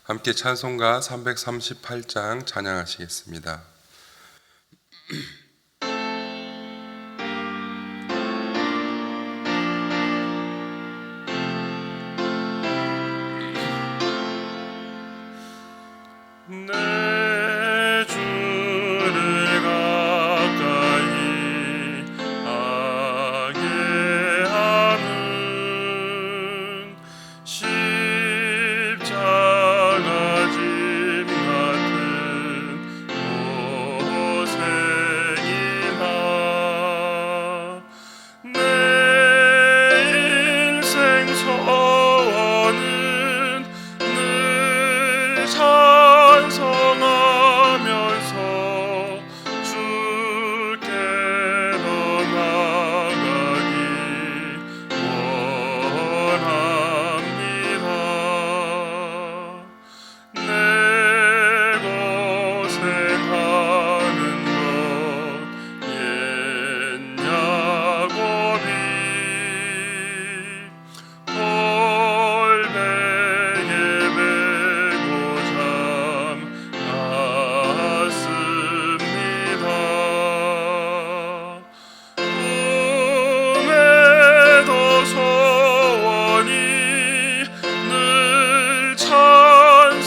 함께 찬송가 338장 찬양하시겠습니다. 내 주를 가까이 하게 하는 십자가 짐 같은 고생이나 내 인생 소원은 늘 찬송하면서 주께로 나가기 원합니다. 내 고생하는 것 옛 야곱이 골뱅에 메고 갔습니다. 꿈에도 소원이 늘 찬송하면서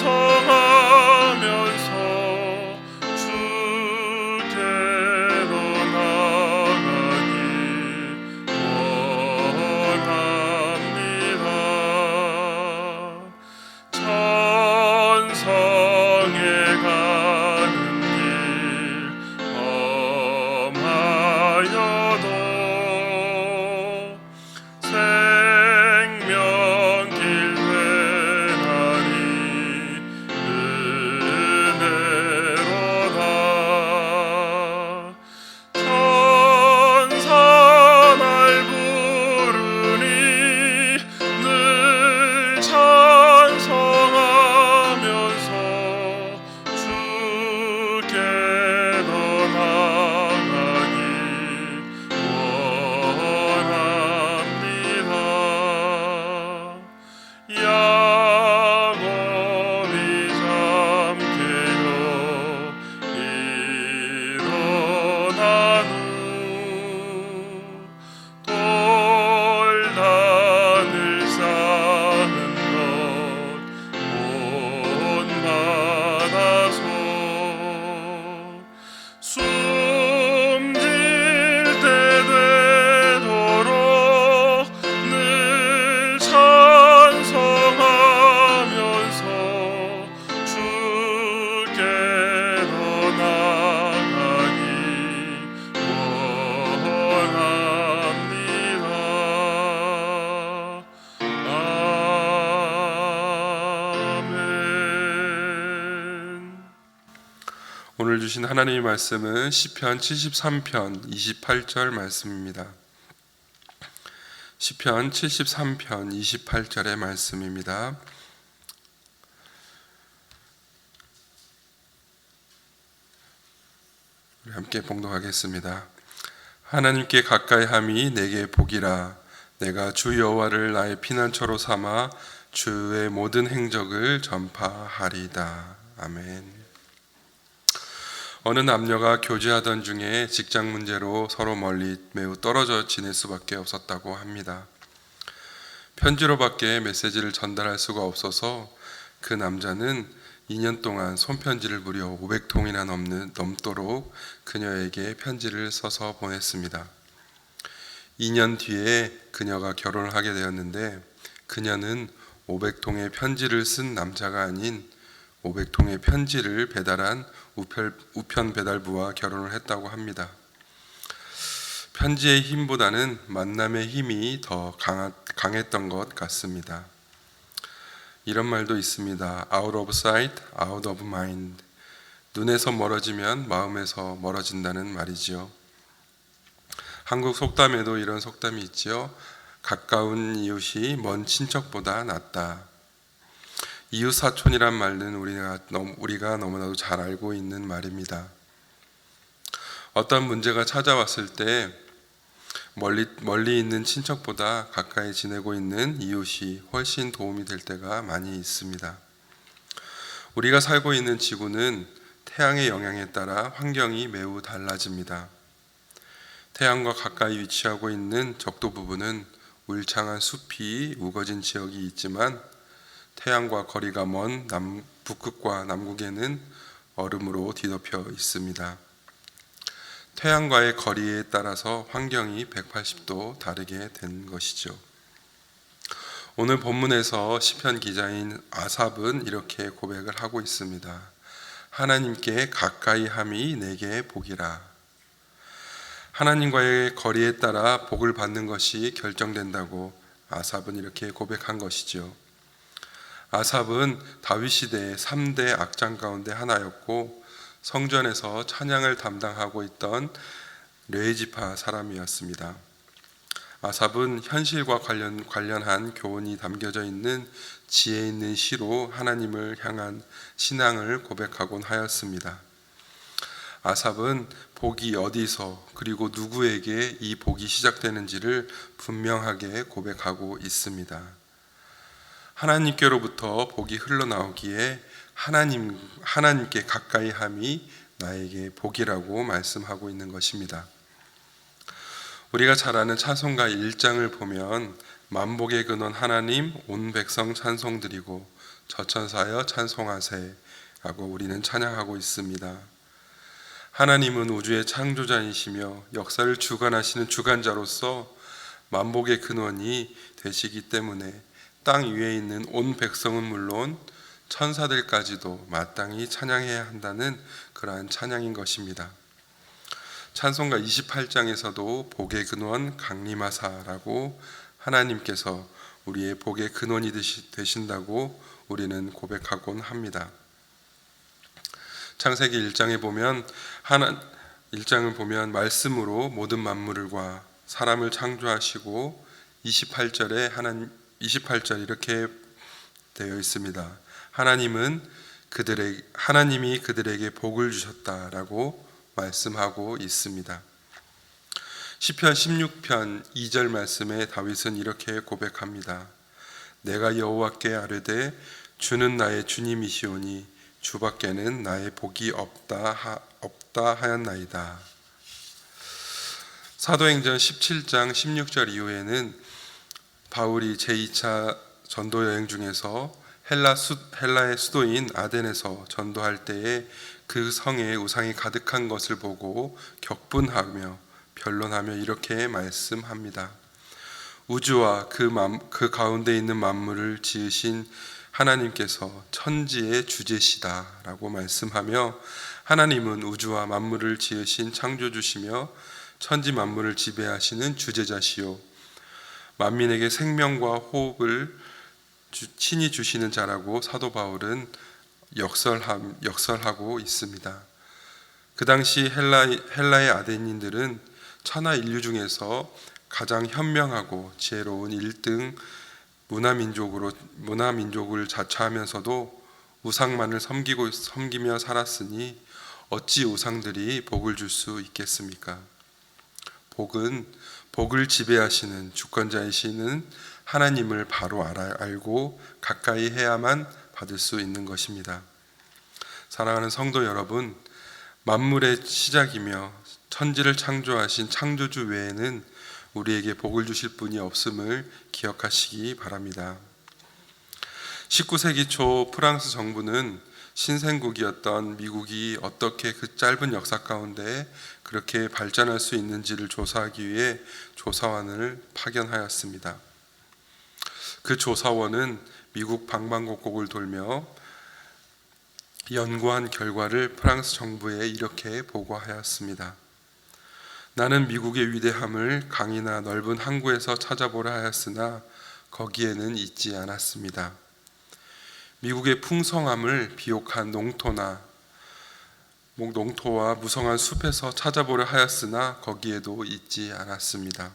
주께로 나가기 원합니다. 천성에 가는 길 험하여도 생명길 되나니 은혜로다. 천사 날 부르니 늘 찬송하면서 주께로 나가기 원합니다. 야곱이 잠깨어 일어난 후 돌단을 쌓은 것 본받아서 숨질 때 되도록 늘 찬송하면서 주께로 나가기 원합니다. 아멘. 오늘 주신 하나님의 말씀은 시편 73편 28절 말씀입니다. 시편 73편 28절의 말씀입니다. 우리 함께 봉독하겠습니다. 하나님께 가까이함이 내게 복이라. 내가 주 여호와를 나의 피난처로 삼아 주의 모든 행적을 전파하리다. 아멘. 어느 남녀가 교제하던 중에 직장 문제로 서로 멀리 매우 떨어져 지낼 수밖에 없었다고 합니다. 편지로밖에 메시지를 전달할 수가 없어서 그 남자는 2년 동안 손편지를 무려 500통이나 넘도록 그녀에게 편지를 써서 보냈습니다. 2년 뒤에 그녀가 결혼을 하게 되었는데 그녀는 500통의 편지를 쓴 남자가 아닌 500통의 편지를 배달한 우편 배달부와 결혼을 했다고 합니다. 편지의 힘보다는 만남의 힘이 더 강했던 것 같습니다. 이런 말도 있습니다. Out of sight, out of mind. 눈에서 멀어지면 마음에서 멀어진다는 말이지요. 한국 속담에도 이런 속담이 있지요. 가까운 이웃이 먼 친척보다 낫다. 이웃사촌이란 말은 우리가 너무나도 잘 알고 있는 말입니다. 어떤 문제가 찾아왔을 때 멀리 있는 친척보다 가까이 지내고 있는 이웃이 훨씬 도움이 될 때가 많이 있습니다. 우리가 살고 있는 지구는 태양의 영향에 따라 환경이 매우 달라집니다. 태양과 가까이 위치하고 있는 적도 부분은 울창한 숲이 우거진 지역이 있지만 태양과 거리가 먼 북극과 남극에는 얼음으로 뒤덮여 있습니다. 태양과의 거리에 따라서 환경이 180도 다르게 된 것이죠. 오늘 본문에서 시편 기자인 아삽은 이렇게 고백을 하고 있습니다. 하나님께 가까이 함이 내게 복이라. 하나님과의 거리에 따라 복을 받는 것이 결정된다고 아삽은 이렇게 고백한 것이죠. 아삽은 다윗 시대의 3대 악장 가운데 하나였고 성전에서 찬양을 담당하고 있던 레위지파 사람이었습니다. 아삽은 현실과 관련한 교훈이 담겨져 있는 지혜 있는 시로 하나님을 향한 신앙을 고백하곤 하였습니다. 아삽은 복이 어디서 그리고 누구에게 이 복이 시작되는지를 분명하게 고백하고 있습니다. 하나님께로부터 복이 흘러나오기에 하나님께 가까이 함이 나에게 복이라고 말씀하고 있는 것입니다. 우리가 잘 아는 찬송가 1장을 보면 만복의 근원 하나님 온 백성 찬송드리고 저천사여 찬송하세 라고 우리는 찬양하고 있습니다. 하나님은 우주의 창조자이시며 역사를 주관하시는 주관자로서 만복의 근원이 되시기 때문에 땅 위에 있는 온 백성은 물론 천사들까지도 마땅히 찬양해야 한다는 그러한 찬양인 것입니다. 찬송가 28장에서도 복의 근원 강림하사라고 하나님께서 우리의 복의 근원이 되신다고 우리는 고백하곤 합니다. 창세기 1장에 보면 1장을 보면 말씀으로 모든 만물과 사람을 창조하시고 28절 이렇게 되어 있습니다. 하나님이 그들에게 복을 주셨다라고 말씀하고 있습니다. 시편 16편 2절 말씀에 다윗은 이렇게 고백합니다. 내가 여호와께 아뢰되 주는 나의 주님이시오니 주밖에는 나의 복이 없다 하였나이다. 사도행전 17장 16절 이후에는 바울이 제2차 전도 여행 중에서 헬라의 수도인 아덴에서 전도할 때에 그 성에 우상이 가득한 것을 보고 격분하며 변론하며 이렇게 말씀합니다. 우주와 그 가운데 있는 만물을 지으신 하나님께서 천지의 주제시다라고 말씀하며 하나님은 우주와 만물을 지으신 창조주시며 천지 만물을 지배하시는 주제자시요 만민에게 생명과 호흡을 친히 주시는 자라고 사도 바울은 역설하고 있습니다. 그 당시 헬라의 아덴인들은 천하 인류 중에서 가장 현명하고 지혜로운 1등 문화민족을 자처하면서도 우상만을 섬기며 살았으니 어찌 우상들이 복을 줄 수 있겠습니까? 복은 복을 지배하시는 주권자이시는 하나님을 바로 알고 가까이 해야만 받을 수 있는 것입니다. 사랑하는 성도 여러분, 만물의 시작이며 천지를 창조하신 창조주 외에는 우리에게 복을 주실 분이 없음을 기억하시기 바랍니다. 19세기 초 프랑스 정부는 신생국이었던 미국이 어떻게 그 짧은 역사 가운데 그렇게 발전할 수 있는지를 조사하기 위해 조사원을 파견하였습니다. 그 조사원은 미국 방방곡곡을 돌며 연구한 결과를 프랑스 정부에 이렇게 보고하였습니다. 나는 미국의 위대함을 강이나 넓은 항구에서 찾아보라 하였으나 거기에는 있지 않았습니다. 미국의 풍성함을 비옥한 농토와 무성한 숲에서 찾아보려 하였으나 거기에도 있지 않았습니다.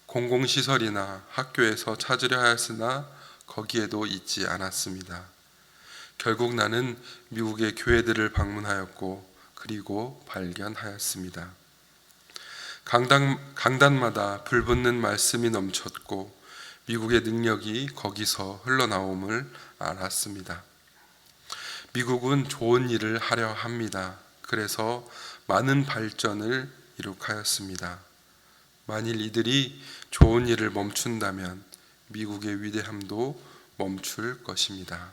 공공시설이나 학교에서 찾으려 하였으나 거기에도 있지 않았습니다. 결국 나는 미국의 교회들을 방문하였고 그리고 발견하였습니다. 강단마다 불붙는 말씀이 넘쳤고 미국의 능력이 거기서 흘러나옴을 알았습니다. 미국은 좋은 일을 하려 합니다. 그래서 많은 발전을 이룩하였습니다. 만일 이들이 좋은 일을 멈춘다면 미국의 위대함도 멈출 것입니다.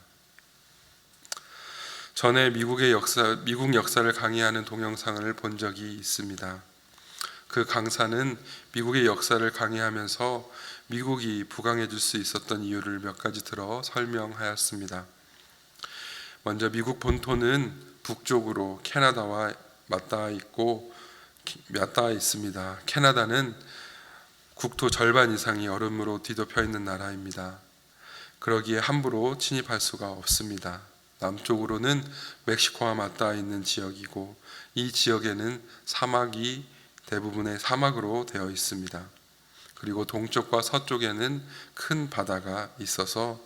전에 미국 역사를 강의하는 동영상을 본 적이 있습니다. 그 강사는 미국의 역사를 강의하면서 미국이 부강해질 수 있었던 이유를 몇 가지 들어 설명하였습니다. 먼저 미국 본토는 북쪽으로 캐나다와 맞닿아 있습니다. 캐나다는 국토 절반 이상이 얼음으로 뒤덮여 있는 나라입니다. 그러기에 함부로 침입할 수가 없습니다. 남쪽으로는 멕시코와 맞닿아 있는 지역이고 이 지역에는 사막이 대부분의 사막으로 되어 있습니다. 그리고 동쪽과 서쪽에는 큰 바다가 있어서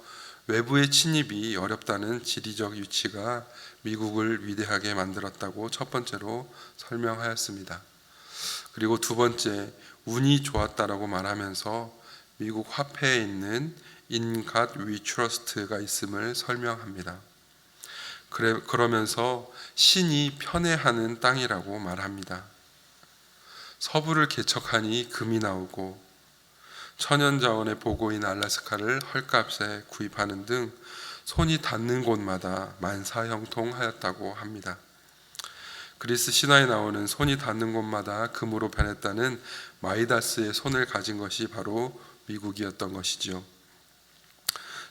외부의 침입이 어렵다는 지리적 위치가 미국을 위대하게 만들었다고 첫 번째로 설명하였습니다. 그리고 두 번째, 운이 좋았다라고 말하면서 미국 화폐에 있는 In God We Trust가 있음을 설명합니다. 그러면서 신이 편애하는 땅이라고 말합니다. 서부를 개척하니 금이 나오고 천연자원의 보고인 알래스카를 헐값에 구입하는 등 손이 닿는 곳마다 만사형통하였다고 합니다. 그리스 신화에 나오는 손이 닿는 곳마다 금으로 변했다는 마이다스의 손을 가진 것이 바로 미국이었던 것이지요.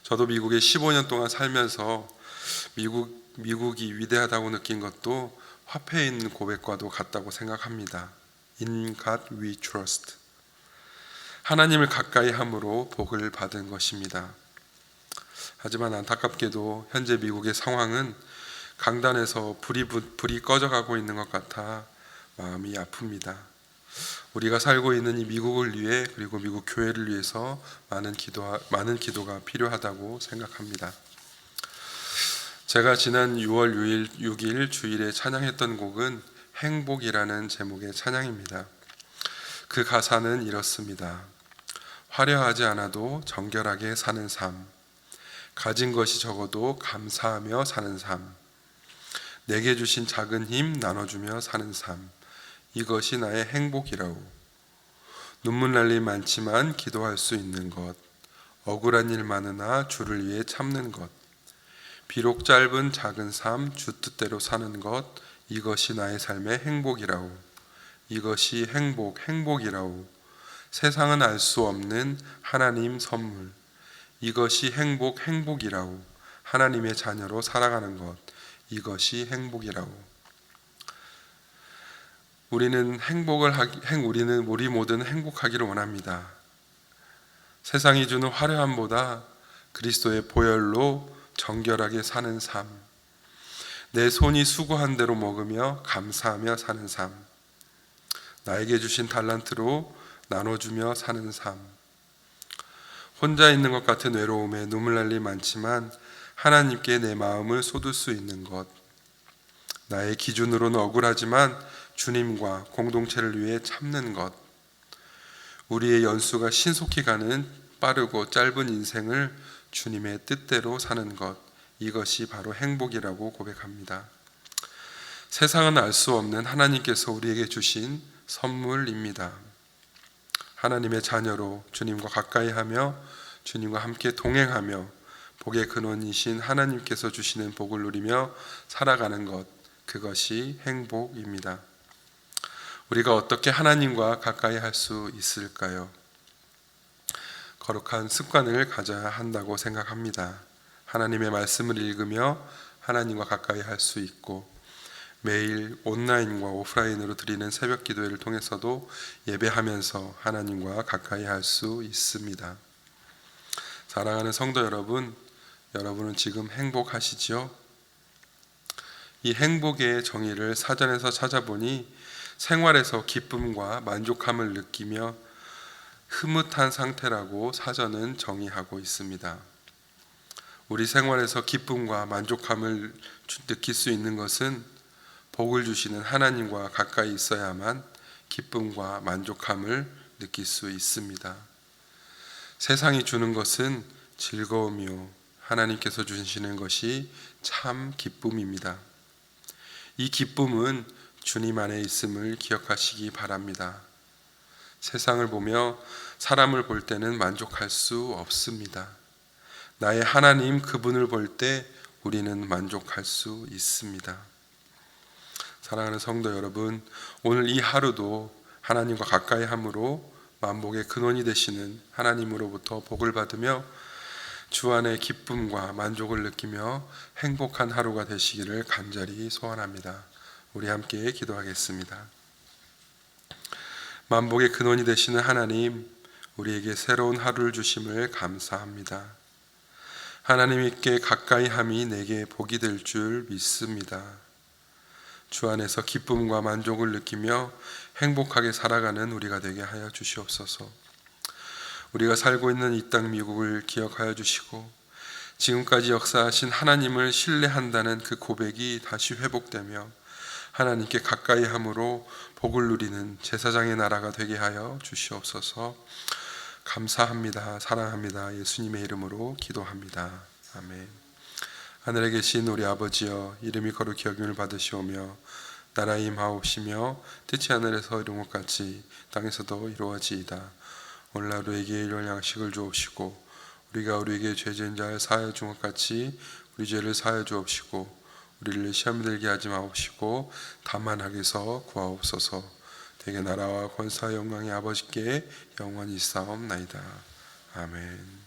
저도 미국에 15년 동안 살면서 미국이 위대하다고 느낀 것도 화폐에 있는 고백과도 같다고 생각합니다. In God we trust. 하나님을 가까이 함으로 복을 받은 것입니다. 하지만 안타깝게도 현재 미국의 상황은 강단에서 불이 꺼져가고 있는 것 같아 마음이 아픕니다. 우리가 살고 있는 이 미국을 위해 그리고 미국 교회를 위해서 많은 기도가 필요하다고 생각합니다. 제가 지난 6월 6일 주일에 찬양했던 곡은 행복이라는 제목의 찬양입니다. 그 가사는 이렇습니다. 화려하지 않아도 정결하게 사는 삶, 가진 것이 적어도 감사하며 사는 삶, 내게 주신 작은 힘 나눠주며 사는 삶, 이것이 나의 행복이라오. 눈물 날 일 많지만 기도할 수 있는 것, 억울한 일 많으나 주를 위해 참는 것, 비록 짧은 작은 삶 주 뜻대로 사는 것, 이것이 나의 삶의 행복이라오. 이것이 행복이라오. 세상은 알 수 없는 하나님 선물. 이것이 행복이라오. 하나님의 자녀로 살아가는 것. 이것이 행복이라오. 우리 모두는 행복하기를 원합니다. 세상이 주는 화려함보다 그리스도의 보혈로 정결하게 사는 삶, 내 손이 수고한 대로 먹으며 감사하며 사는 삶, 나에게 주신 달란트로 나눠주며 사는 삶, 혼자 있는 것 같은 외로움에 눈물 날 일 많지만 하나님께 내 마음을 쏟을 수 있는 것, 나의 기준으로는 억울하지만 주님과 공동체를 위해 참는 것, 우리의 연수가 신속히 가는 빠르고 짧은 인생을 주님의 뜻대로 사는 것, 이것이 바로 행복이라고 고백합니다. 세상은 알 수 없는 하나님께서 우리에게 주신 선물입니다. 하나님의 자녀로 주님과 가까이 하며 주님과 함께 동행하며 복의 근원이신 하나님께서 주시는 복을 누리며 살아가는 것, 그것이 행복입니다. 우리가 어떻게 하나님과 가까이 할 수 있을까요? 거룩한 습관을 가져야 한다고 생각합니다. 하나님의 말씀을 읽으며 하나님과 가까이 할 수 있고 매일 온라인과 오프라인으로 드리는 새벽 기도회를 통해서도 예배하면서 하나님과 가까이 할 수 있습니다. 사랑하는 성도 여러분, 여러분은 지금 행복하시지요? 이 행복의 정의를 사전에서 찾아보니 생활에서 기쁨과 만족함을 느끼며 흐뭇한 상태라고 사전은 정의하고 있습니다. 우리 생활에서 기쁨과 만족함을 느낄 수 있는 것은 복을 주시는 하나님과 가까이 있어야만 기쁨과 만족함을 느낄 수 있습니다. 세상이 주는 것은 즐거움이요, 하나님께서 주시는 것이 참 기쁨입니다. 이 기쁨은 주님 안에 있음을 기억하시기 바랍니다. 세상을 보며 사람을 볼 때는 만족할 수 없습니다. 나의 하나님 그분을 볼 때 우리는 만족할 수 있습니다. 사랑하는 성도 여러분, 오늘 이 하루도 하나님과 가까이 함으로 만복의 근원이 되시는 하나님으로부터 복을 받으며 주 안의 기쁨과 만족을 느끼며 행복한 하루가 되시기를 간절히 소원합니다. 우리 함께 기도하겠습니다. 만복의 근원이 되시는 하나님, 우리에게 새로운 하루를 주심을 감사합니다. 하나님께 가까이 함이 내게 복이 될 줄 믿습니다. 주 안에서 기쁨과 만족을 느끼며 행복하게 살아가는 우리가 되게 하여 주시옵소서. 우리가 살고 있는 이 땅 미국을 기억하여 주시고 지금까지 역사하신 하나님을 신뢰한다는 그 고백이 다시 회복되며 하나님께 가까이 함으로 복을 누리는 제사장의 나라가 되게 하여 주시옵소서. 감사합니다. 사랑합니다. 예수님의 이름으로 기도합니다. 아멘. 하늘에 계신 우리 아버지여, 이름이 거룩히 여김을 받으시오며 나라의 임하옵시며 뜻이 하늘에서 이룬 것 같이 땅에서도 이루어지이다. 오늘 하루에게 일용할 양식을 주옵시고 우리가 우리에게 죄 지은 자를 사하여 준 것 같이 우리 죄를 사하여 주옵시고 우리를 시험에 들게 하지 마옵시고 다만 악에서 구하옵소서. 되게 나라와 권사와 영광이 아버지께 영원히 있사옵나이다. 아멘.